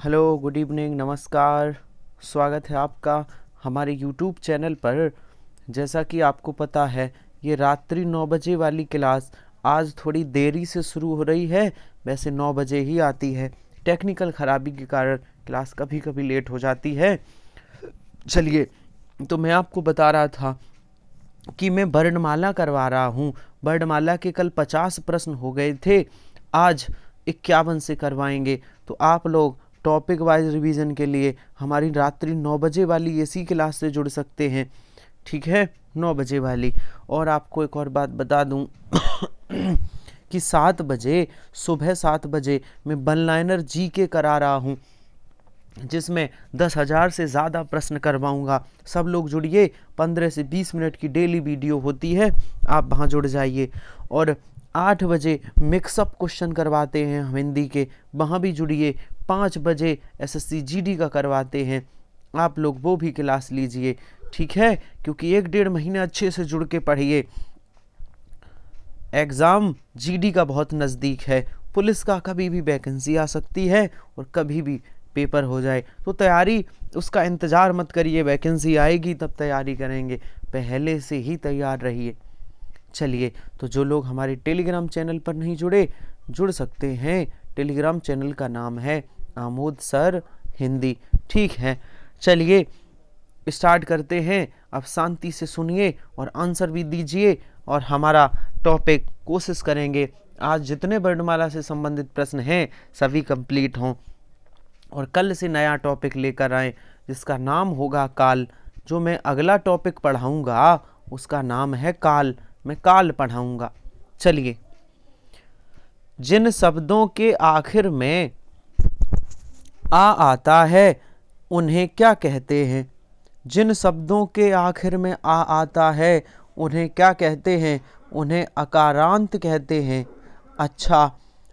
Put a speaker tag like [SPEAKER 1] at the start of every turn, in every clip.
[SPEAKER 1] Hello, good evening, नमस्कार। स्वागत है आपका हमारे यूट्यूब चैनल पर। जैसा कि आपको पता है, ये रात्रि 9 बजे वाली क्लास आज थोड़ी देरी से शुरू हो रही है। वैसे 9 बजे ही आती है, टेक्निकल ख़राबी के कारण क्लास कभी कभी लेट हो जाती है। चलिए, तो मैं आपको बता रहा था कि मैं वर्णमाला करवा रहा हूँ। वर्णमाला के कल 50 प्रश्न हो गए थे, आज 51 से करवाएंगे। तो आप लोग टॉपिक वाइज रिवीजन के लिए हमारी रात्रि 9 बजे वाली इसी क्लास से जुड़ सकते हैं, ठीक है, 9 बजे वाली। और आपको एक और बात बता दूं कि 7 बजे, सुबह 7 बजे मैं वन लाइनर जी के करा रहा हूँ, जिसमें 10,000 से ज़्यादा प्रश्न करवाऊंगा। सब लोग जुड़िए, 15 से 20 मिनट की डेली वीडियो होती है, आप वहाँ जुड़ जाइए। और 8 बजे मिक्सअप क्वेश्चन करवाते हैं हम हिंदी के, वहाँ भी जुड़िए। 5 बजे एसएससी जीडी का करवाते हैं, आप लोग वो भी क्लास लीजिए, ठीक है, क्योंकि 1-1.5 महीने अच्छे से जुड़ के पढ़िए। एग्ज़ाम जीडी का बहुत नज़दीक है, पुलिस का कभी भी वैकेंसी आ सकती है और कभी भी पेपर हो जाए, तो तैयारी उसका इंतज़ार मत करिए, वैकेंसी आएगी तब तैयारी करेंगे, पहले से ही तैयार रहिए। चलिए, तो जो लोग हमारे टेलीग्राम चैनल पर नहीं जुड़े, जुड़ सकते हैं। टेलीग्राम चैनल का नाम है आमोद सर हिंदी, ठीक है। चलिए स्टार्ट करते हैं। अब शांति से सुनिए और आंसर भी दीजिए, और हमारा टॉपिक कोशिश करेंगे आज जितने वर्णमाला से संबंधित प्रश्न हैं सभी कंप्लीट हों, और कल से नया टॉपिक लेकर आए जिसका नाम होगा काल। जो मैं अगला टॉपिक पढ़ाऊंगा उसका नाम है काल, मैं काल पढ़ाऊंगा। चलिए, जिन शब्दों के आखिर में आ आता है उन्हें क्या कहते हैं? जिन शब्दों के आखिर में आ आता है उन्हें क्या कहते हैं? उन्हें अकारांत कहते हैं। अच्छा,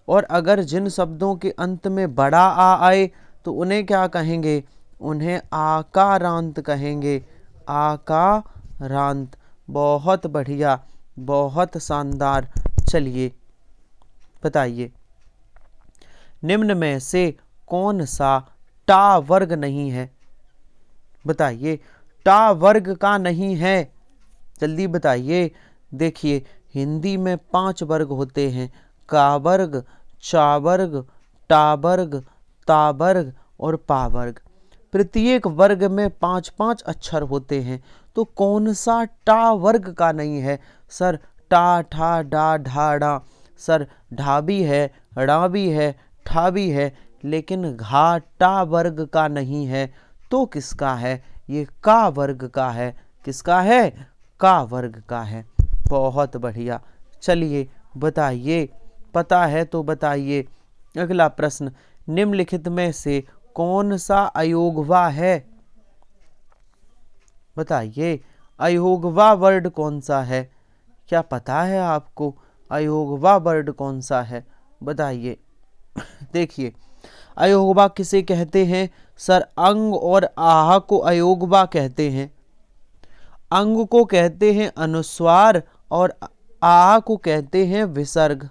[SPEAKER 1] और अगर जिन शब्दों के अंत में बड़ा आ आए तो उन्हें क्या कहेंगे? उन्हें आकारांत कहेंगे। आकारांत, बहुत बढ़िया, बहुत शानदार। चलिए बताइए, निम्न में से कौन सा टा वर्ग नहीं है? बताइए, टा वर्ग का नहीं है, जल्दी बताइए। देखिए, हिंदी में 5 वर्ग होते हैं, का वर्ग, चा वर्ग, टा वर्ग, ता वर्ग और पा वर्ग। प्रत्येक वर्ग में 5-5 अक्षर होते हैं, तो कौन सा टा वर्ग का नहीं है? सर, टा, ठा, डा, ढा, डा। सर, ढा भी है, ड़ा भी है, ठा भी है, लेकिन घा टा वर्ग का नहीं है। तो किसका है? ये का वर्ग का है। किसका है? का वर्ग का है। बहुत बढ़िया। चलिए बताइए, पता है तो बताइए। अगला प्रश्न, निम्नलिखित में से कौन सा अयोगवा है? बताइए, अयोगवा वर्ड कौन सा है? क्या पता है आपको अयोगवा वर्ड कौन सा है? बताइए। देखिए, अयोगवा किसे कहते हैं? सर, अंग और आह को अयोगवा कहते हैं। अंग को कहते हैं अनुस्वार और आह को कहते हैं विसर्ग।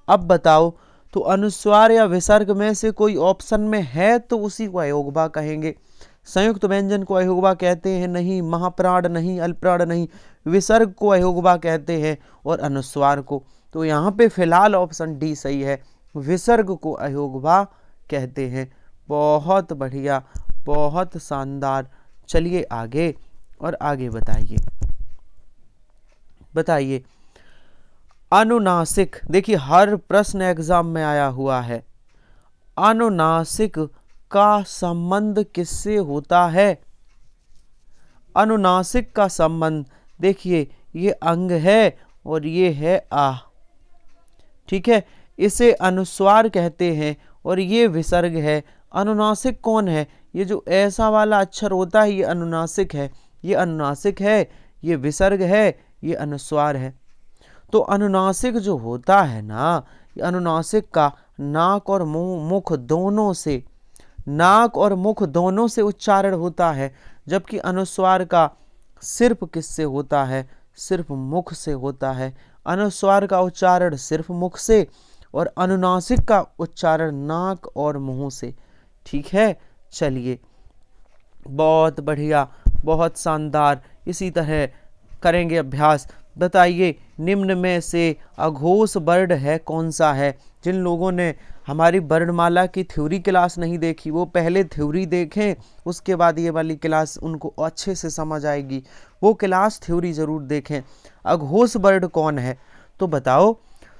[SPEAKER 1] अब बताओ, तो अनुस्वार या विसर्ग में से कोई ऑप्शन में है तो उसी को अयोगवा कहेंगे। संयुक्त व्यंजन को अयोगवा कहते हैं नहीं, महाप्राण नहीं, अल्पप्राण नहीं, विसर्ग को अयोगवा कहते हैं और अनुस्वार को। तो यहाँ पे फिलहाल ऑप्शन डी सही है, विसर्ग को अयोगवा कहते हैं। बहुत बढ़िया, बहुत शानदार। चलिए आगे, और आगे बताइए। बताइए, अनुनासिक, देखिए हर प्रश्न एग्जाम में आया हुआ है। अनुनासिक का संबंध किससे होता है? अनुनासिक का संबंध, देखिए ये अंग है और ये है आह, ठीक है, इसे अनुस्वार कहते हैं और ये विसर्ग है। अनुनासिक कौन है? ये जो ऐसा वाला अक्षर होता है ये अनुनासिक है, ये अनुनासिक है, ये विसर्ग है, ये अनुस्वार है। तो अनुनासिक जो होता है ना, ये अनुनासिक का नाक और मुख दोनों से, नाक और मुख दोनों से उच्चारण होता है, जबकि अनुस्वार का सिर्फ किससे होता है? सिर्फ मुख से होता है। अनुस्वार का उच्चारण सिर्फ मुख से और अनुनासिक का उच्चारण नाक और मुंह से, ठीक है, चलिए बहुत बढ़िया, बहुत शानदार। इसी तरह करेंगे अभ्यास। बताइए निम्न में से अघोष वर्ण है कौन सा है। जिन लोगों ने हमारी वर्णमाला की थ्योरी क्लास नहीं देखी वो पहले थ्योरी देखें, उसके बाद ये वाली क्लास उनको अच्छे से समझ आएगी। वो क्लास थ्योरी जरूर देखें। अघोष वर्ण कौन है तो बताओ।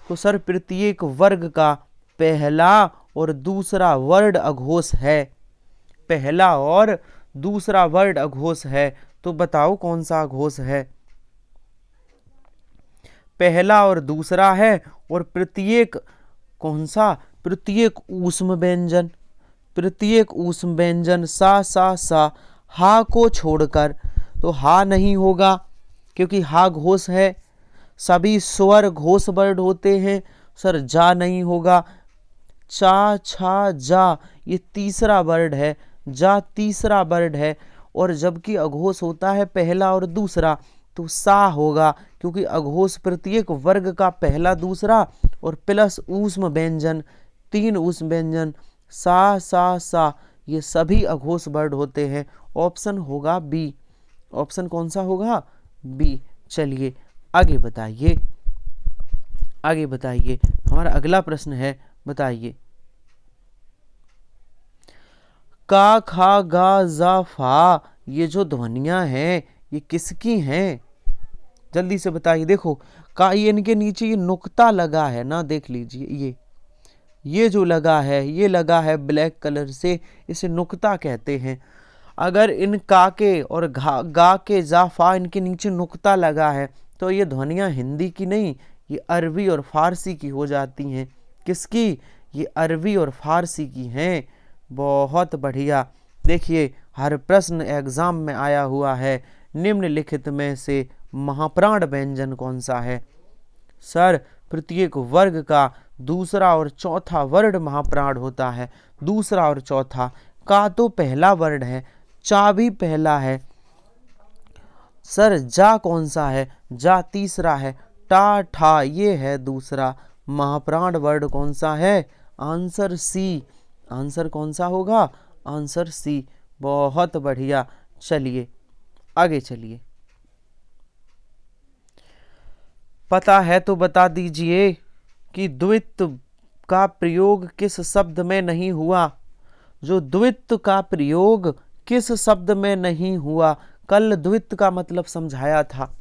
[SPEAKER 1] तो सर प्रत्येक वर्ग का पहला और दूसरा वर्ण अघोष है। पहला और दूसरा वर्ण अघोष है, तो बताओ कौन सा अघोष है। पहला और दूसरा है, और प्रत्येक कौन सा, प्रत्येक ऊष्म व्यंजन, प्रत्येक ऊष्म व्यंजन सा हा को छोड़कर, तो हा नहीं होगा क्योंकि हा घोष है। सभी स्वर घोष वर्ण होते हैं। सर जा नहीं होगा। चा छा जा ये तीसरा वर्ड है, जा तीसरा वर्ड है। और जबकि अघोष होता है पहला और दूसरा, तो सा होगा क्योंकि अघोष प्रत्येक वर्ग का पहला दूसरा और प्लस ऊष्म व्यंजन, 3 ऊष्म व्यंजन सा ये सभी अघोष वर्ड होते हैं। ऑप्शन होगा बी। ऑप्शन कौन सा होगा, बी। चलिए आगे बताइए, आगे बताइए। हमारा अगला प्रश्न है, बताइए का खा गा जा फा ये जो ध्वनियां हैं ये किसकी हैं, जल्दी से बताइए। देखो का ये इनके नीचे ये नुक्ता लगा है ना, देख लीजिए ये जो लगा है, ये लगा है ब्लैक कलर से, इसे नुक्ता कहते हैं। अगर इन का के और गा के जाफा इनके नीचे नुक्ता लगा है तो ये ध्वनियां हिंदी की नहीं, ये अरबी और फारसी की हो जाती हैं। किसकी, ये अरबी और फारसी की हैं। बहुत बढ़िया। देखिए हर प्रश्न एग्जाम में आया हुआ है। निम्नलिखित में से महाप्राण व्यंजन कौन सा है। सर प्रत्येक वर्ग का दूसरा और चौथा वर्ण महाप्राण होता है। दूसरा और चौथा, का तो पहला वर्ण है, चा भी पहला है। सर जा कौन सा है, जा तीसरा है। टा ठा ये है दूसरा। महाप्राण वर्ण कौन सा है, आंसर सी। आंसर कौन सा होगा, आंसर सी। बहुत बढ़िया। चलिए आगे चलिए। पता है तो बता दीजिए कि द्वित्व का प्रयोग किस शब्द में नहीं हुआ। जो द्वित्व का प्रयोग किस शब्द में नहीं हुआ। कल द्वित्व का मतलब समझाया था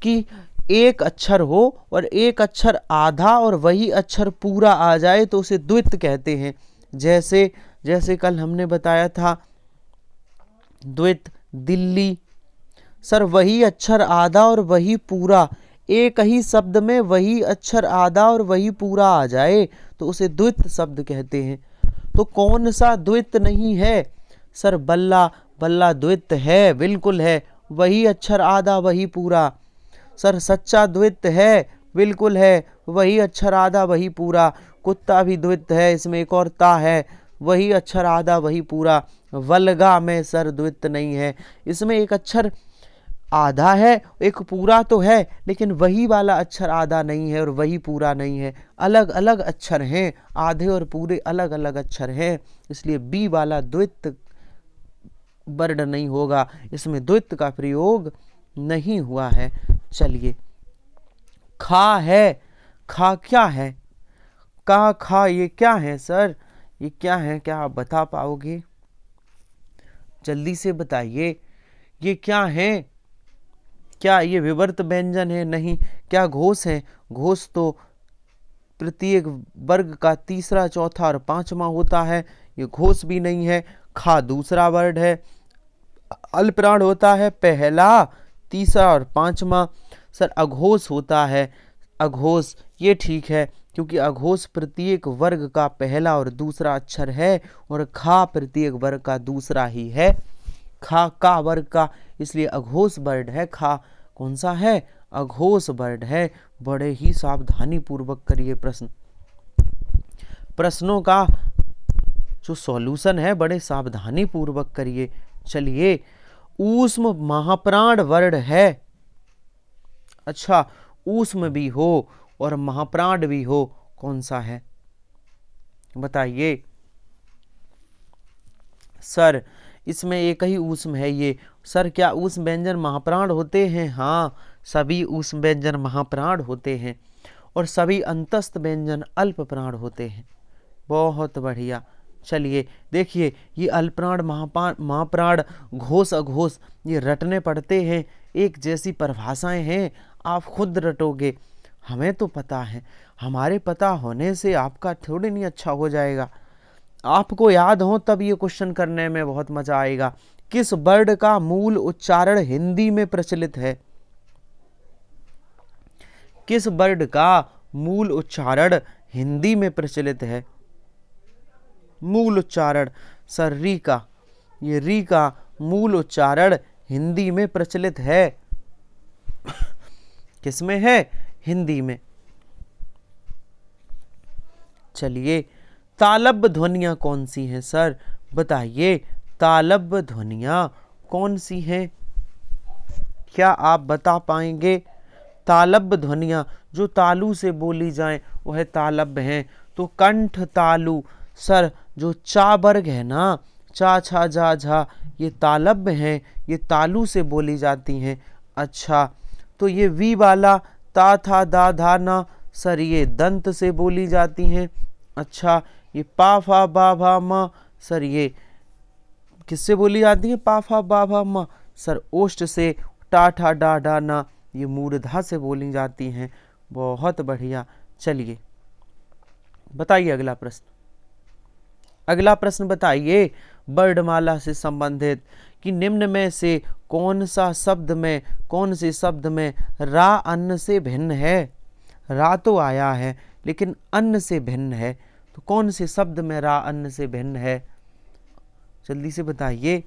[SPEAKER 1] कि एक अक्षर हो और एक अक्षर आधा और वही अक्षर पूरा आ जाए तो उसे द्वित्व कहते हैं। जैसे जैसे कल हमने बताया था द्वित्व दिल्ली। सर वही अक्षर आधा और वही पूरा, एक ही शब्द में वही अक्षर आधा और वही पूरा आ जाए तो उसे द्वित्व शब्द कहते हैं। तो कौन सा द्वित्व नहीं है। सर बल्ला, बल्ला द्वित्व है, बिल्कुल है। वही अक्षर आधा वही पूरा। सर सच्चा द्वित्व है, बिल्कुल है। वही अक्षर आधा वही पूरा। कुत्ता भी द्वित्व है, इसमें एक और ता है, वही अक्षर आधा वही पूरा। वल्गा में सर द्वित्व नहीं है, इसमें एक अक्षर आधा है एक पूरा तो है, लेकिन वही वाला अक्षर आधा नहीं है और वही पूरा नहीं है। अलग अलग अक्षर हैं, आधे और पूरे अलग अलग अक्षर हैं। इसलिए बी वाला द्वित्व वर्ण नहीं होगा, इसमें द्वित्व का प्रयोग नहीं हुआ है। चलिए खा है, खा क्या है, का खा ये क्या है सर, ये क्या है, क्या आप बता पाओगे, जल्दी से बताइए ये क्या है। क्या ये विवर्त व्यंजन है, नहीं। क्या घोष है, घोष तो प्रत्येक वर्ग का तीसरा चौथा और पांचवा होता है, ये घोष भी नहीं है। खा दूसरा वर्ड है, अल्पप्राण होता है पहला तीसरा और पांचवा। सर अघोष होता है, अघोष ये ठीक है क्योंकि अघोष प्रत्येक वर्ग का पहला और दूसरा अक्षर है और खा प्रत्येक वर्ग का दूसरा ही है। खा का वर्ग का, इसलिए अघोष वर्ड है। खा कौन सा है, अघोष वर्ड है। बड़े ही सावधानी पूर्वक करिए प्रश्न, प्रश्नों का जो सॉल्यूशन है बड़े सावधानी पूर्वक करिए। चलिए ऊष्म महाप्राण वर्ण है। अच्छा ऊष्म भी हो और महाप्राण भी हो, कौन सा है बताइए। सर इसमें एक ही ऊष्म है ये। सर क्या ऊष्म व्यंजन महाप्राण होते हैं? हाँ, सभी ऊष्म व्यंजन महाप्राण होते हैं और सभी अंतस्थ व्यंजन अल्प प्राण होते हैं। बहुत बढ़िया। चलिए देखिए, ये अल्पप्राण महाप्राण घोष अघोष ये रटने पड़ते हैं, एक जैसी परिभाषाएं हैं, आप खुद रटोगे। हमें तो पता है, हमारे पता होने से आपका थोड़ी नहीं अच्छा हो जाएगा। आपको याद हो तब ये क्वेश्चन करने में बहुत मजा आएगा। किस वर्ड का मूल उच्चारण हिंदी में प्रचलित है? किस वर्ड का मूल उच्चारण हिंदी में प्रचलित है? मूल उच्चारण सर री का, ये री का मूल उच्चारण हिंदी में प्रचलित है। किसमें है? हिंदी में। चलिए, तालब्य ध्वनियां कौन सी हैं? सर बताइए, तालब्य ध्वनियां कौन सी हैं? क्या आप बता पाएंगे? तालब्य ध्वनियां जो तालु से बोली जाएं वह तालब्य हैं। तो कंठ तालु, सर जो चा वर्ग है ना, चा छा जा झा, ये तालब्य हैं, ये तालु से बोली जाती हैं। अच्छा, तो ये वी वाला ता था दा धा ना, सर ये दंत से बोली जाती हैं। अच्छा, ये पा फा बा भा मा, सर ये किससे बोली जाती है? पा फा बा भा मा, सर ओष्ठ से। टा ठा डा डा ना, ये मूर्धा से बोली जाती हैं। बहुत बढ़िया। चलिए बताइए अगला प्रश्न। अगला प्रश्न बताइए, वर्णमाला से संबंधित कि निम्न में से कौन से शब्द में रा अन्न से भिन्न है? रा तो आया है लेकिन अन्न से भिन्न है, तो कौन से शब्द में रा अन्न से भिन्न है? जल्दी से बताइए,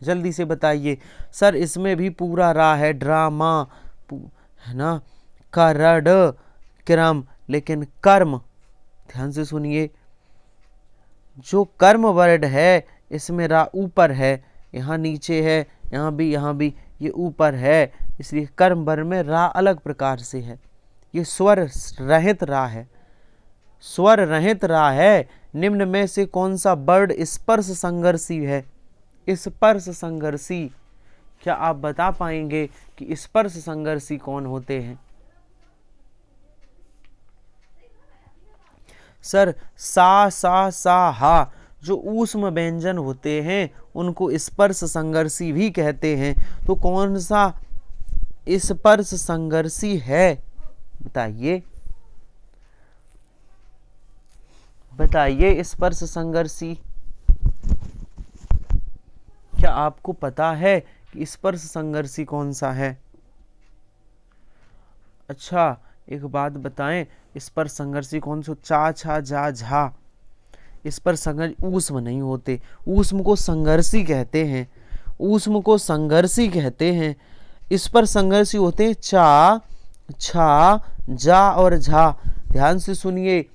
[SPEAKER 1] जल्दी से बताइए। सर इसमें भी पूरा रा है, ड्रामा है ना, करड क्रम, लेकिन कर्म, ध्यान से सुनिए, जो कर्म वर्ड है इसमें रा ऊपर है, यहाँ नीचे है, यहाँ भी ये ऊपर है, इसलिए कर्म वर्ड में रा अलग प्रकार से है। ये स्वर रहित रा है, स्वर रहित रा है। निम्न में से कौन सा वर्ड स्पर्श संघर्षी है? स्पर्श संघर्षी, क्या आप बता पाएंगे कि स्पर्श संघर्षी कौन होते हैं? सर सा हा, जो ऊष्म व्यंजन होते हैं उनको स्पर्श संघर्षी भी कहते हैं। तो कौन सा स्पर्श संघर्षी है? बताइए, बताइए स्पर्श संघर्षी। क्या आपको पता है कि स्पर्श संघर्षी कौन सा है? अच्छा, एक बात बताएं, स्पर्श संघर्षी कौन सा? चा छा जा झा, इस पर संघर्ष ऊष्म नहीं होते, ऊष्म को संघर्षी कहते हैं, ऊष्म को संघर्षी कहते हैं। इस पर संघर्षी होते हैं चा छा जा और झा। ध्यान से सुनिए,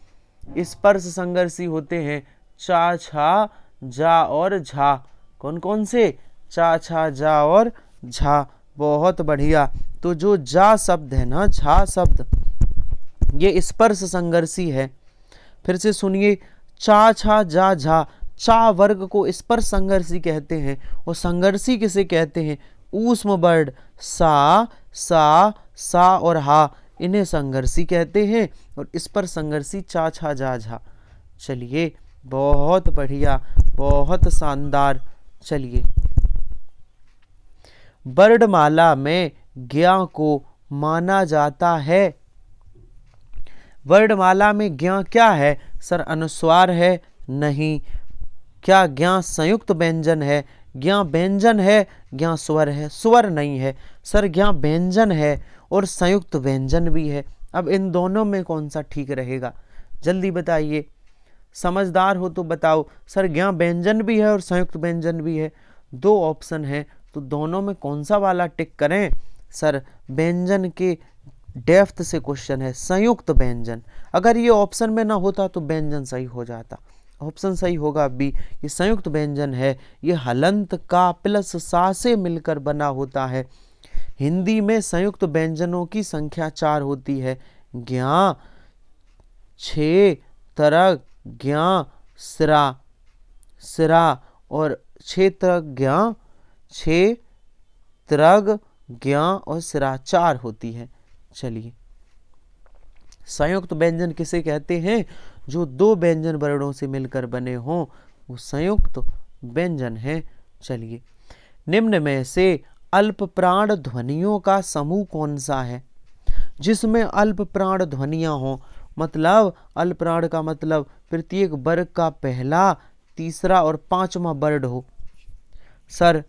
[SPEAKER 1] स्पर्श संघर्षी होते हैं चा छा जा और झा। कौन कौन से? चा छा जा और झा। बहुत बढ़िया। तो जो जा शब्द है ना, झा शब्द, ये स्पर्श संघर्षी है। फिर से सुनिए, चा छा जा झा, चा वर्ग को स्पर्श संघर्षी कहते हैं और संघर्षी किसे कहते हैं? ऊष्म वर्ड सा और हा, इन्हें संघर्षी कहते हैं और स्पर्श संघर्षी चा छा जा झा। चलिए बहुत बढ़िया, बहुत शानदार। चलिए, वर्णमाला में ज्ञ को माना जाता है। वर्णमाला में ज्ञ क्या है? सर अनुस्वार है? नहीं। क्या ज्ञ संयुक्त व्यंजन है? ज्ञ व्यंजन है, ज्ञ स्वर है? स्वर नहीं है सर, ज्ञ व्यंजन है और संयुक्त व्यंजन भी है। अब इन दोनों में कौन सा ठीक रहेगा? जल्दी बताइए, समझदार हो तो बताओ। सर ज्ञ व्यंजन भी है और संयुक्त व्यंजन भी है, दो ऑप्शन है, तो दोनों में कौन सा वाला टिक करें? सर व्यंजन के डेप्थ से क्वेश्चन है, संयुक्त व्यंजन। अगर ये ऑप्शन में ना होता तो व्यंजन सही हो जाता। ऑप्शन सही होगा बी, ये संयुक्त व्यंजन है। ये हलंत का प्लस सा से मिलकर बना होता है। हिंदी में संयुक्त व्यंजनों की संख्या 4 होती है। ज्ञ, छे, तरग, ज्ञ, सिरा, सिरा और क्षेत्रज्ञ, क्षेत्रज्ञ और सिरा 4 होती है। चलिए, संयुक्त व्यंजन किसे कहते हैं? जो 2 व्यंजन वर्णों से मिलकर बने हों वो संयुक्त व्यंजन है। चलिए, निम्न में से अल्प प्राण ध्वनियों का समूह कौन सा है? जिसमें अल्प प्राण ध्वनियां हों, मतलब अल्प प्राण का मतलब प्रत्येक वर्ग का पहला, तीसरा और 5वां वर्ड हो। सर,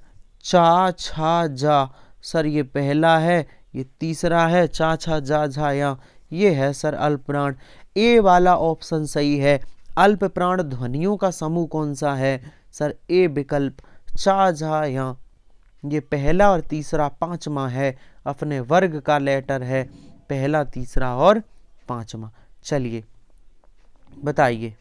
[SPEAKER 1] चा, छा, जा, सर ये पहला है, ये तीसरा है, चा, छा, जा, झा, या, ये है सर अल्प प्राण। ए वाला ऑप्शन सही है। अल्प प्राण ध्वनियों का समूह कौन सा है? सर ए विकल्प, चा, झा, या, ये पहला और तीसरा 5वां है, अपने वर्ग का लेटर है, पहला, तीसरा और 5वां। चलिए बताइए,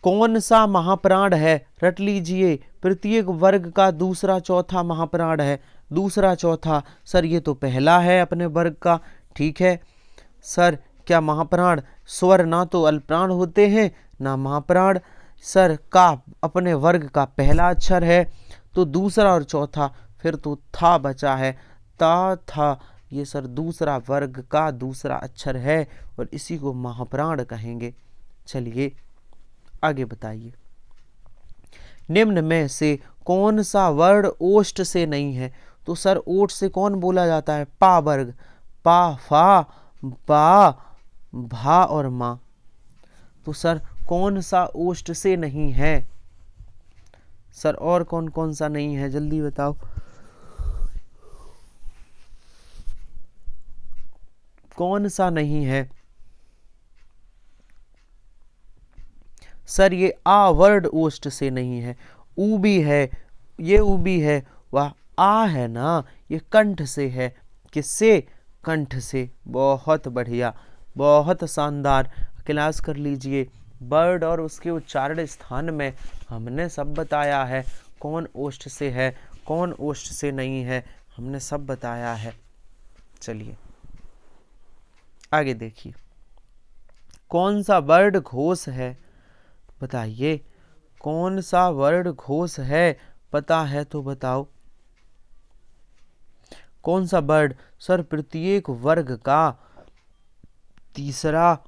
[SPEAKER 1] कौन सा महाप्राण है? रट लीजिए, प्रत्येक वर्ग का दूसरा चौथा महाप्राण है। दूसरा चौथा, सर ये तो पहला है अपने वर्ग का। ठीक है सर, क्या महाप्राण स्वर ना तो अल्पप्राण होते हैं ना महाप्राण? सर का अपने वर्ग का पहला अक्षर है, तो दूसरा और चौथा फिर तो था बचा है, ता, था, ये सर दूसरा वर्ग का दूसरा अक्षर है और इसी को महाप्राण कहेंगे। चलिए आगे बताइए, निम्न में से कौन सा वर्ण ओष्ठ से नहीं है? तो सर ओष्ठ से कौन बोला जाता है? पा वर्ग, पा, फा, बा, भा और मां। तो सर कौन सा ओष्ठ से नहीं है? सर और कौन कौन सा नहीं है, जल्दी बताओ। कौन सा नहीं है? सर ये आ वर्ड ओष्ठ से नहीं है। ऊ भी है, ये ऊ भी है, वह आ है ना, ये कंठ से है। किससे? कंठ से। बहुत बढ़िया, बहुत शानदार। क्लास कर लीजिए। वर्ड और उसके उच्चारण स्थान में हमने सब बताया है, कौन ओष्ठ से है कौन ओष्ठ से नहीं है, हमने सब बताया है। चलिए आगे देखिए, कौन सा वर्ड घोष है? बताइए, कौन सा वर्ड घोष है? पता है तो बताओ। कौन सा वर्ड? सर प्रत्येक वर्ग का तीसरा,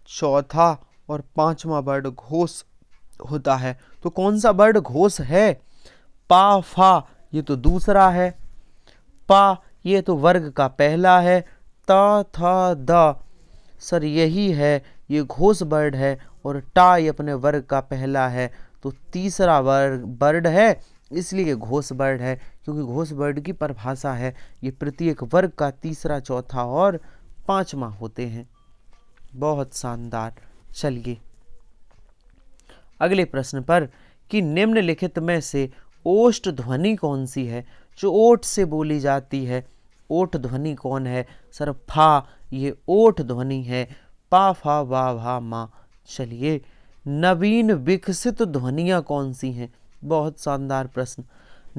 [SPEAKER 1] चौथा और 5वां वर्ड घोष होता है। तो कौन सा वर्ड घोष है? पा, फा, ये तो दूसरा है। पा, ये तो वर्ग का पहला है। ता, था, दा, सर यही है, ये घोष वर्ड है। और टा ये अपने वर्ग का पहला है, तो तीसरा वर्ड है, इसलिए घोष वर्ड है। क्योंकि घोष वर्ड की परिभाषा है, ये प्रत्येक वर्ग का तीसरा, चौथा और 5वां होते हैं। बहुत शानदार। चलिए अगले प्रश्न पर, कि निम्नलिखित में से ओष्ठ ध्वनि कौन सी है जो ओठ से बोली जाती है? ओठ ध्वनि कौन है? सर फा, ये ओठ ध्वनि है। पा, फा, वा, भा, मा। चलिए, नवीन विकसित ध्वनियां कौन सी हैं? बहुत शानदार प्रश्न।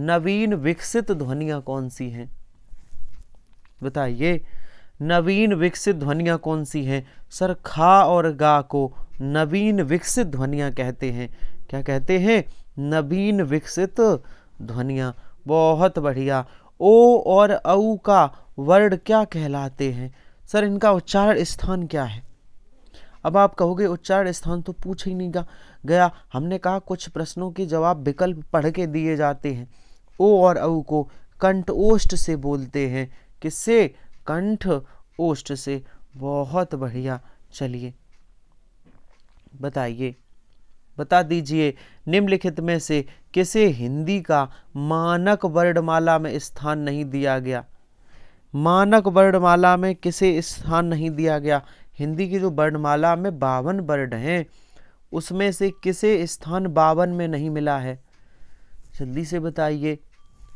[SPEAKER 1] नवीन विकसित ध्वनियां कौन सी हैं? बताइए, नवीन विकसित ध्वनियां कौन सी हैं? सर खा और गा को नवीन विकसित ध्वनियां कहते हैं। क्या कहते हैं? नवीन विकसित ध्वनियां। बहुत बढ़िया। ओ और औ का वर्ड क्या कहलाते हैं? सर इनका उच्चारण स्थान क्या है? अब आप कहोगे उच्चारण स्थान तो पूछ ही नहीं गया। हमने कहा कुछ प्रश्नों के जवाब विकल्प पढ़ के दिए जाते हैं। ओ और औ को कंठ ओष्ठ से बोलते हैं। किससे? कंठ ओष्ठ से। बहुत बढ़िया। चलिए बताइए, बता दीजिए, निम्नलिखित में से किसे हिंदी का मानक वर्णमाला में स्थान नहीं दिया गया? मानक वर्णमाला में किसे स्थान नहीं दिया गया? हिंदी की जो वर्णमाला में 52 वर्ण हैं, उसमें से किसे स्थान 52 में नहीं मिला है? जल्दी से बताइए।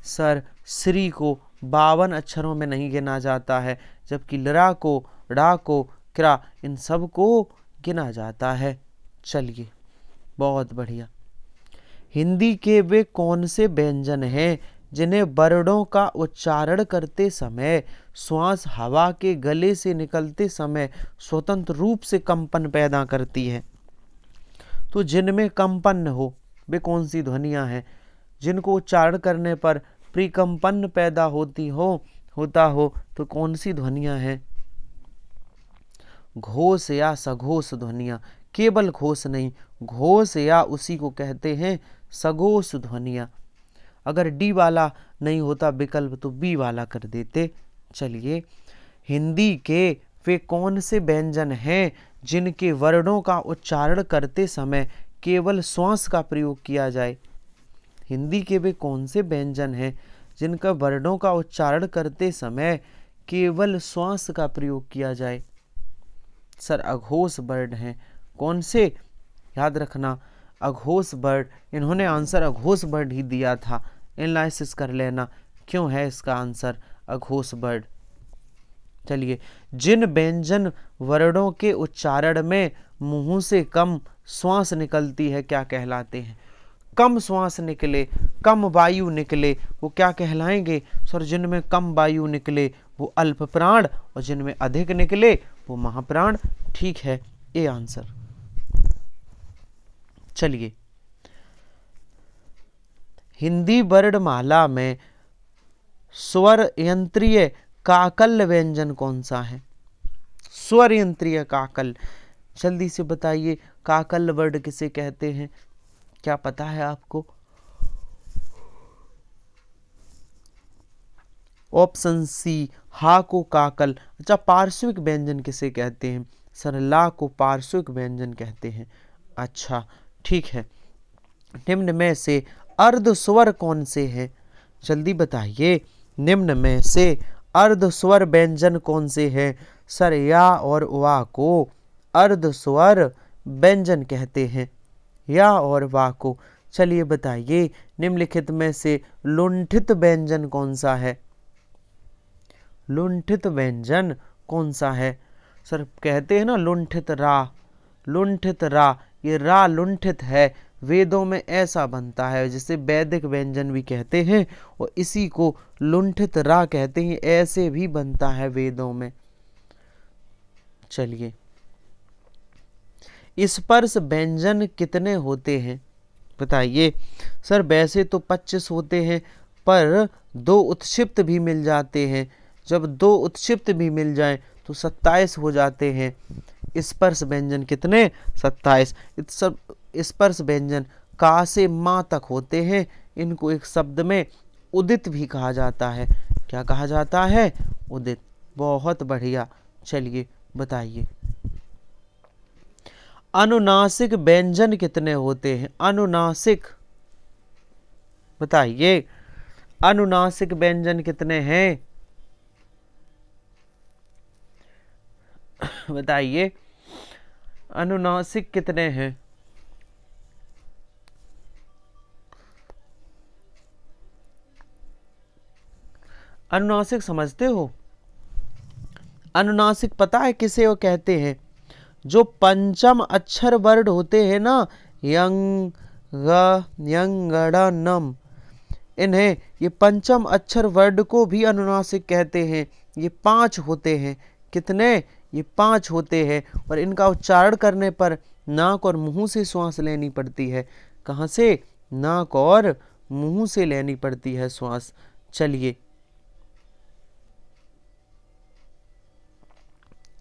[SPEAKER 1] सर श्री को 52 अक्षरों में नहीं गिना जाता है, जबकि लरा को, ड़ा को, क्रा, इन सब को गिना जाता है। चलिए बहुत बढ़िया। हिंदी के वे कौन से व्यंजन हैं जिन्हें वर्णों का उच्चारण करते समय श्वास हवा के गले से निकलते समय स्वतंत्र रूप से कंपन पैदा करती है? तो जिनमें कंपन हो वे कौन सी ध्वनियाँ हैं? जिनको उच्चारण करने पर प्रिकंपन पैदा होता हो तो कौन सी ध्वनियाँ हैं? घोष या सघोष ध्वनियाँ। केवल घोष नहीं, घोष या उसी को कहते हैं सघोष ध्वनियाँ। अगर डी वाला नहीं होता विकल्प तो बी वाला कर देते। चलिए, हिंदी के वे कौन से व्यंजन हैं जिनके वर्णों का उच्चारण करते समय केवल श्वास का प्रयोग किया जाए? हिंदी के वे कौन से व्यंजन हैं जिनका वर्णों का उच्चारण करते समय केवल श्वास का प्रयोग किया जाए? सर अघोष वर्ड हैं। कौन से? याद रखना, अघोष वर्ड। इन्होंने आंसर अघोष वर्ड ही दिया था, एनालिसिस कर लेना क्यों है इसका आंसर अघोष वर्ड। चलिए, जिन व्यंजन वर्णों के उच्चारण में मुंह से कम श्वास निकलती है क्या कहलाते हैं? कम श्वास निकले, कम वायु निकले, वो क्या कहलाएंगे? सर जिनमें कम वायु निकले वो अल्प प्राण, और जिनमें अधिक निकले वो महाप्राण। ठीक है, ये आंसर। चलिए, हिंदी वर्णमाला में स्वर यंत्रीय काकल व्यंजन कौन सा है? स्वर यंत्रीय काकल, जल्दी से बताइए, काकल वर्ड किसे कहते हैं? क्या पता है आपको? ऑप्शन सी, हा को काकल। अच्छा, पार्श्विक व्यंजन किसे कहते हैं? सर ला को पार्श्विक व्यंजन कहते हैं। अच्छा, ठीक है। निम्न में से अर्ध स्वर कौन से हैं? जल्दी बताइए, निम्न में से अर्ध स्वर व्यंजन कौन से हैं? सर या और वा को अर्ध स्वर व्यंजन कहते हैं, या और वा को। चलिए बताइए, निम्नलिखित में से लुंठित व्यंजन कौन सा है? लुंठित व्यंजन कौन सा है? सर कहते हैं ना लुंठित रा, लुंठित रा, ये रा लुंठित है। वेदों में ऐसा बनता है जिसे वैदिक व्यंजन भी कहते हैं, और इसी को लुंठित रा कहते हैं। ऐसे भी बनता है वेदों में। चलिए, स्पर्श व्यंजन कितने होते हैं? बताइए। सर वैसे तो 25 होते हैं, पर 2 उत्क्षिप्त भी मिल जाते हैं। जब 2 उत्क्षिप्त भी मिल जाएं तो 27 हो जाते हैं। स्पर्श व्यंजन कितने? 27। स्पर्श व्यंजन का से मां तक होते हैं। इनको एक शब्द में उदित भी कहा जाता है। क्या कहा जाता है? उदित। बहुत बढ़िया। चलिए बताइए, अनुनासिक व्यंजन कितने होते हैं? अनुनासिक, बताइए, अनुनासिक व्यंजन कितने हैं? बताइए, अनुनासिक कितने हैं? अनुनासिक समझते हो? अनुनासिक पता है किसे वो कहते हैं? जो पंचम अक्षर वर्ड होते हैं ना, यंग ग यंग गड़ नम, इन्हें, ये पंचम अक्षर वर्ड को भी अनुनासिक कहते हैं। ये 5 होते हैं। कितने? ये 5 होते हैं, और इनका उच्चारण करने पर नाक और मुंह से श्वास लेनी पड़ती है। कहाँ से? नाक और मुंह से लेनी पड़ती है श्वास। चलिए,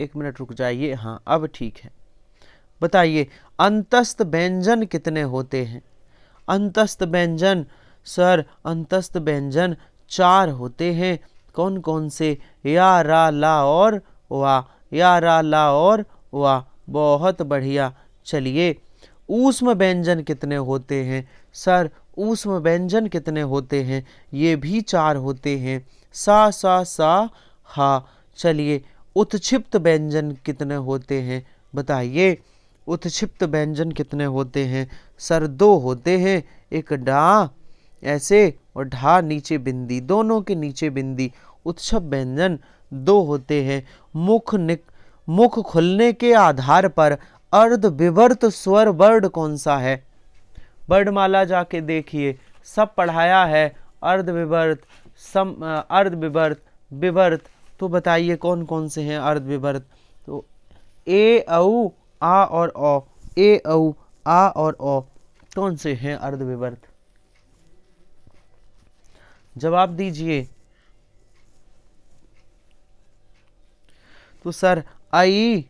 [SPEAKER 1] 1 मिनट रुक जाइए। हाँ, अब ठीक है। बताइए, अंतस्थ व्यंजन कितने होते हैं? अंतस्थ व्यंजन, सर अंतस्थ व्यंजन 4 होते हैं। कौन कौन से? या, रा, ला और वा। या, रा, ला और वा। बहुत बढ़िया। चलिए, ऊष्म व्यंजन कितने होते हैं? सर ऊष्म व्यंजन कितने होते हैं? ये भी 4 होते हैं। सा, सा, हा। चलिए, उत्क्षिप्त व्यंजन कितने होते हैं? बताइए, उत्क्षिप्त व्यंजन कितने होते हैं? सर 2 होते हैं। एक डा ऐसे, और ढा नीचे बिंदी, दोनों के नीचे बिंदी। उत्क्षिप्त व्यंजन 2 होते हैं। मुख खुलने के आधार पर अर्ध विवर्त स्वर वर्ड कौन सा है? वर्णमाला जाके देखिए, सब पढ़ाया है। अर्ध विवर्त, अर्ध विवर्त, विवर्त। तो बताइए कौन कौन से हैं अर्ध विवर्त? तो ए, औ, आ और औ। ए, औ, आ और ओ कौन से हैं अर्धविवर्त? जवाब दीजिए। तो सर आई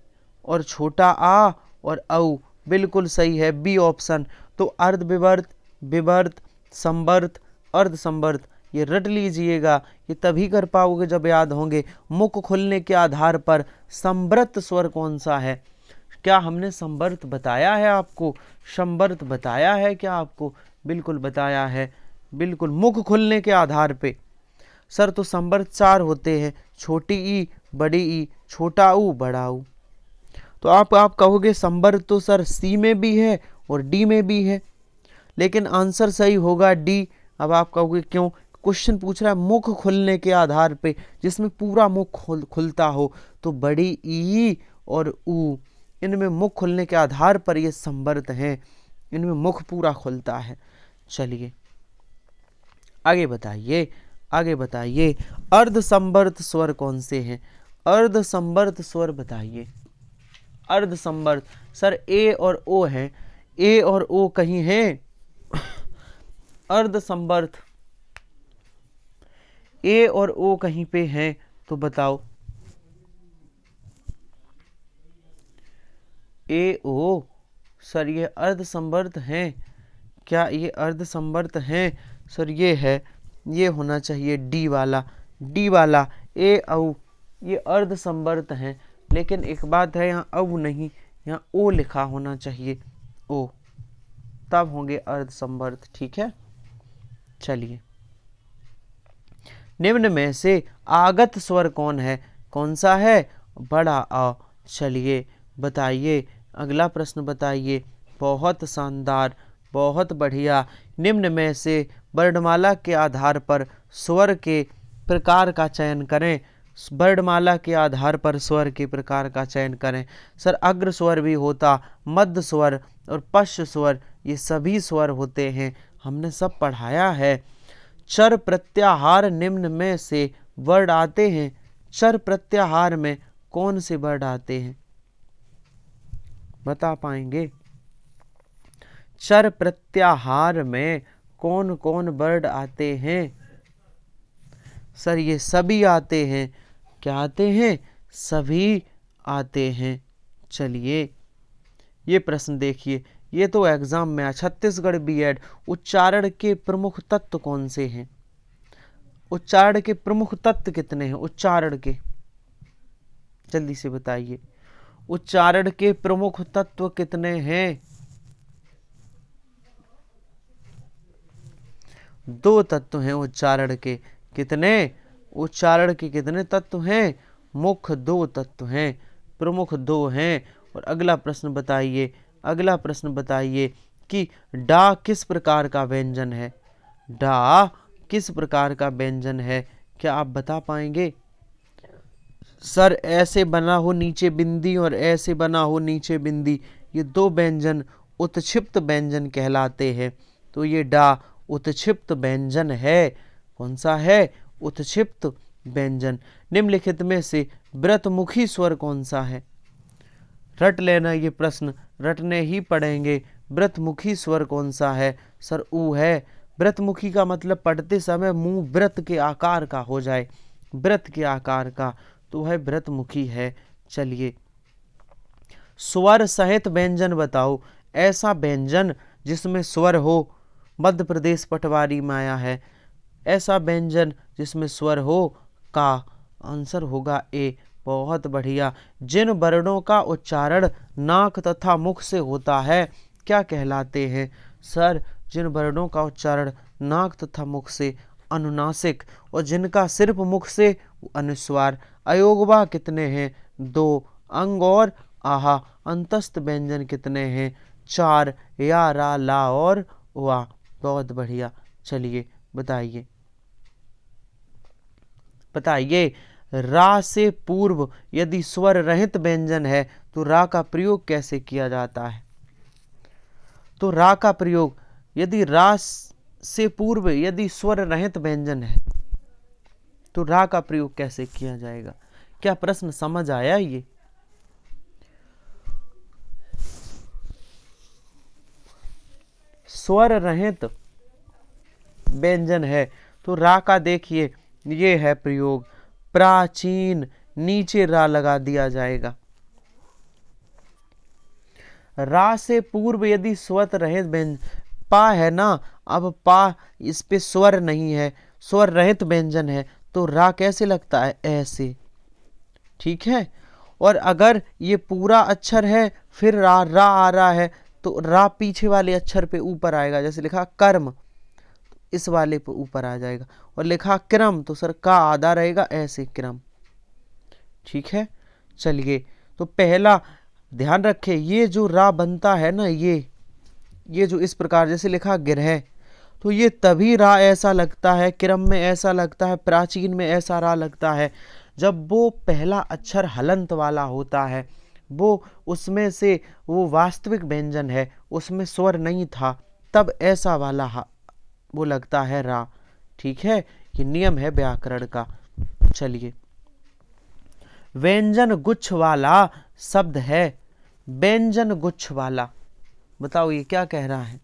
[SPEAKER 1] और छोटा आ और औ बिल्कुल सही है, बी ऑप्शन। तो अर्धविवर्त, विवर्त, संवर्त, अर्धसंवर्त ये रट लीजिएगा। ये तभी कर पाओगे जब याद होंगे। मुख खुलने के आधार पर संवृत स्वर कौन सा है? क्या हमने संवर्त बताया है आपको? संवर्त बताया है क्या आपको? बिल्कुल बताया है, बिल्कुल। मुख खुलने के आधार पे सर तो संवर्त 4 होते हैं, छोटी ई, बड़ी ई, छोटा ऊ, बड़ा ऊ। तो आप कहोगे संवर्त तो सर सी में भी है और डी में भी है, लेकिन आंसर सही होगा डी। अब आप कहोगे क्यों? क्वेश्चन पूछ रहा है मुख खुलने के आधार पे, जिसमें पूरा मुख खुलता हो। तो बड़ी ई और ऊ, इनमें मुख खुलने के आधार पर ये संवर्त हैं, इनमें मुख पूरा खुलता है। चलिए आगे बताइए, आगे बताइए। अर्धसंवर्त स्वर कौन से हैं? अर्धसंवर्त स्वर बताइए। अर्धसंवर्त सर ए और ओ है, ए और ओ कहीं है अर्धसंवर्त? ए और ओ कहीं पे हैं तो बताओ। ए ओ सर ये अर्धसंवर्त हैं क्या? ये अर्धसंवर्त हैं सर? ये है, ये होना चाहिए डी वाला, डी वाला ए औ ये अर्धसंवर्त हैं। लेकिन एक बात है, यहाँ औ नहीं, यहाँ ओ लिखा होना चाहिए, ओ, तब होंगे अर्धसंवर्त। ठीक है, चलिए। निम्न में से आगत स्वर कौन है? कौन सा है? बड़ा आ। चलिए बताइए, अगला प्रश्न बताइए। बहुत शानदार, बहुत बढ़िया। निम्न में से वर्णमाला के आधार पर स्वर के प्रकार का चयन करें। वर्णमाला के आधार पर स्वर के प्रकार का चयन करें। सर अग्र स्वर भी होता, मध्य स्वर और पश्च स्वर, ये सभी स्वर होते हैं, हमने सब पढ़ाया है। चर प्रत्याहार निम्न में से वर्ड आते हैं। चर प्रत्याहार में कौन से वर्ड आते हैं? बता पाएंगे? चर प्रत्याहार में कौन कौन वर्ड आते हैं? सर ये सभी आते हैं। क्या आते हैं? सभी आते हैं। चलिए ये प्रश्न देखिए, ये तो एग्जाम में है। छत्तीसगढ़ बीएड उच्चारण के प्रमुख तत्व कौन से हैं? उच्चारण के प्रमुख तत्व कितने हैं? उच्चारण के जल्दी से बताइए, उच्चारण के प्रमुख तत्व कितने हैं? 2 तत्व हैं उच्चारण के। कितने? उच्चारण के कितने तत्व हैं? मुख्य 2 तत्व हैं, प्रमुख 2 हैं। और अगला प्रश्न बताइए, अगला प्रश्न बताइए कि डा किस प्रकार का व्यंजन है? डा किस प्रकार का व्यंजन है? क्या आप बता पाएंगे? सर ऐसे बना हो नीचे बिंदी और ऐसे बना हो नीचे बिंदी, ये 2 व्यंजन उत्क्षिप्त व्यंजन कहलाते हैं। तो ये डा उत्क्षिप्त व्यंजन है। कौन सा है? उत्क्षिप्त व्यंजन। निम्नलिखित में से व्रतमुखी स्वर कौन सा है? रट लेना, ये प्रश्न रटने ही पड़ेंगे। व्रतमुखी स्वर कौन सा है? सर ऊ है। व्रतमुखी का मतलब पढ़ते समय मुंह व्रत के आकार का हो जाए, व्रत के आकार का, तो वह व्रतमुखी है। चलिए स्वर सहित व्यंजन बताओ। ऐसा व्यंजन जिसमें स्वर हो। मध्य प्रदेश पटवारी में आया है। ऐसा व्यंजन जिसमें स्वर हो का आंसर होगा ए। बहुत बढ़िया। जिन वर्णों का उच्चारण नाक तथा मुख से होता है क्या कहलाते हैं? सर जिन वर्णों का उच्चारण नाक तथा मुख से, अनुनासिक। और जिनका सिर्फ मुख से, अनुस्वार। अयोगवा कितने हैं? 2। अंग और आहा। अंतस्थ व्यंजन कितने हैं? 4। या, रा, ला और वा। बहुत बढ़िया। चलिए बताइए, बताइए। रा से पूर्व यदि स्वर रहित व्यंजन है तो रा का प्रयोग कैसे किया जाता है? तो रा का प्रयोग, यदि रा से पूर्व यदि स्वर रहित व्यंजन है तो रा का प्रयोग कैसे किया जाएगा? क्या प्रश्न समझ आया? ये स्वर रहित व्यंजन है। तो रा का देखिए ये है प्रयोग, प्राचीन, नीचे रा लगा दिया जाएगा। रा से पूर्व यदि स्वर रहित व्यंजन, पा है ना, अब पा इस पे स्वर नहीं है, स्वर रहित व्यंजन है, तो रा कैसे लगता है, ऐसे, ठीक है। और अगर ये पूरा अक्षर है फिर रा रा आ रहा है, तो रा पीछे वाले अक्षर पे ऊपर आएगा, जैसे लिखा कर्म, इस वाले पे ऊपर आ जाएगा। और लिखा क्रम, तो सर का आधा रहेगा, ऐसे क्रम, ठीक है। चलिए, तो पहला ध्यान रखें, ये जो रा बनता है ना, ये जो इस प्रकार जैसे लिखा गिरह, तो ये तभी रा ऐसा लगता है, क्रम में ऐसा लगता है, प्राचीन में ऐसा रा लगता है, जब वो पहला अक्षर हलंत वाला होता है, वो उसमें से वो वास्तविक व्यंजन है, उसमें स्वर नहीं था, तब ऐसा वाला वो लगता है रा, ठीक है। ये नियम है व्याकरण का। चलिए, व्यंजन गुच्छ वाला शब्द है, व्यंजन गुच्छ वाला, बताओ ये क्या कह रहा है,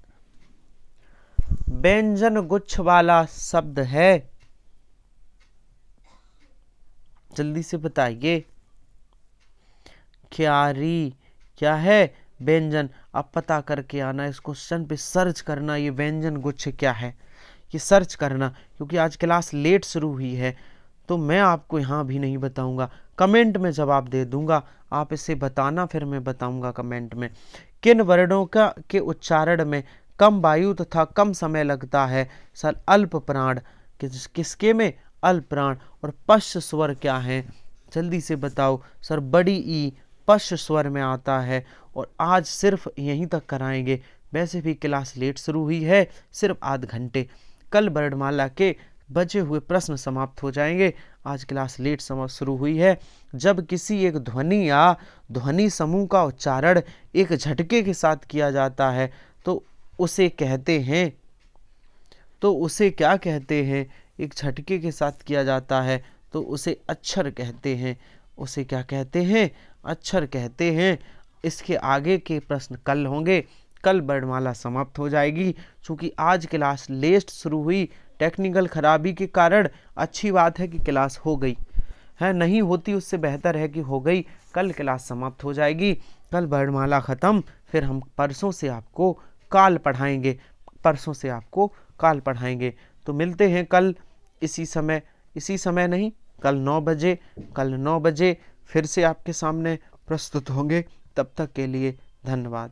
[SPEAKER 1] व्यंजन गुच्छ वाला शब्द है, जल्दी से बताइए। क्यारी क्या है, व्यंजन। अब पता करके आना, इस क्वेश्चन पे सर्च करना, ये व्यंजन गुच्छ क्या है, ये सर्च करना, क्योंकि आज क्लास लेट शुरू हुई है, तो मैं आपको यहाँ भी नहीं बताऊंगा, कमेंट में जवाब दे दूंगा, आप इसे बताना, फिर मैं बताऊंगा कमेंट में। किन वर्णों के उच्चारण में कम वायु तथा कम समय लगता है, सर अल्प प्राण, किसके में, अल्प प्राण। और पश्च स्वर क्या है, जल्दी से बताओ सर, बड़ी ई पश्च स्वर में आता है। और आज सिर्फ यहीं तक कराएंगे, वैसे भी क्लास लेट शुरू हुई है, सिर्फ आध घंटे, कल वर्णमाला के बचे हुए प्रश्न समाप्त हो जाएंगे, आज क्लास लेट शुरू हुई है। जब किसी एक ध्वनि या ध्वनि समूह का उच्चारण एक झटके के साथ किया जाता है, तो उसे कहते हैं, तो उसे क्या कहते हैं, एक झटके के साथ किया जाता है तो उसे अक्षर कहते हैं, उसे क्या कहते हैं, अक्षर कहते हैं। इसके आगे के प्रश्न कल होंगे, कल वर्णमाला समाप्त हो जाएगी। चूंकि आज क्लास लेट शुरू हुई, टेक्निकल खराबी के कारण, अच्छी बात है कि क्लास हो गई है, नहीं होती उससे बेहतर है कि हो गई। कल क्लास समाप्त हो जाएगी, कल वर्णमाला ख़त्म, फिर हम परसों से आपको काल पढ़ाएंगे, परसों से आपको काल पढ़ाएंगे। तो मिलते हैं कल इसी समय नहीं, कल 9 बजे, कल 9 बजे फिर से आपके सामने प्रस्तुत होंगे। तब तक के लिए धन्यवाद।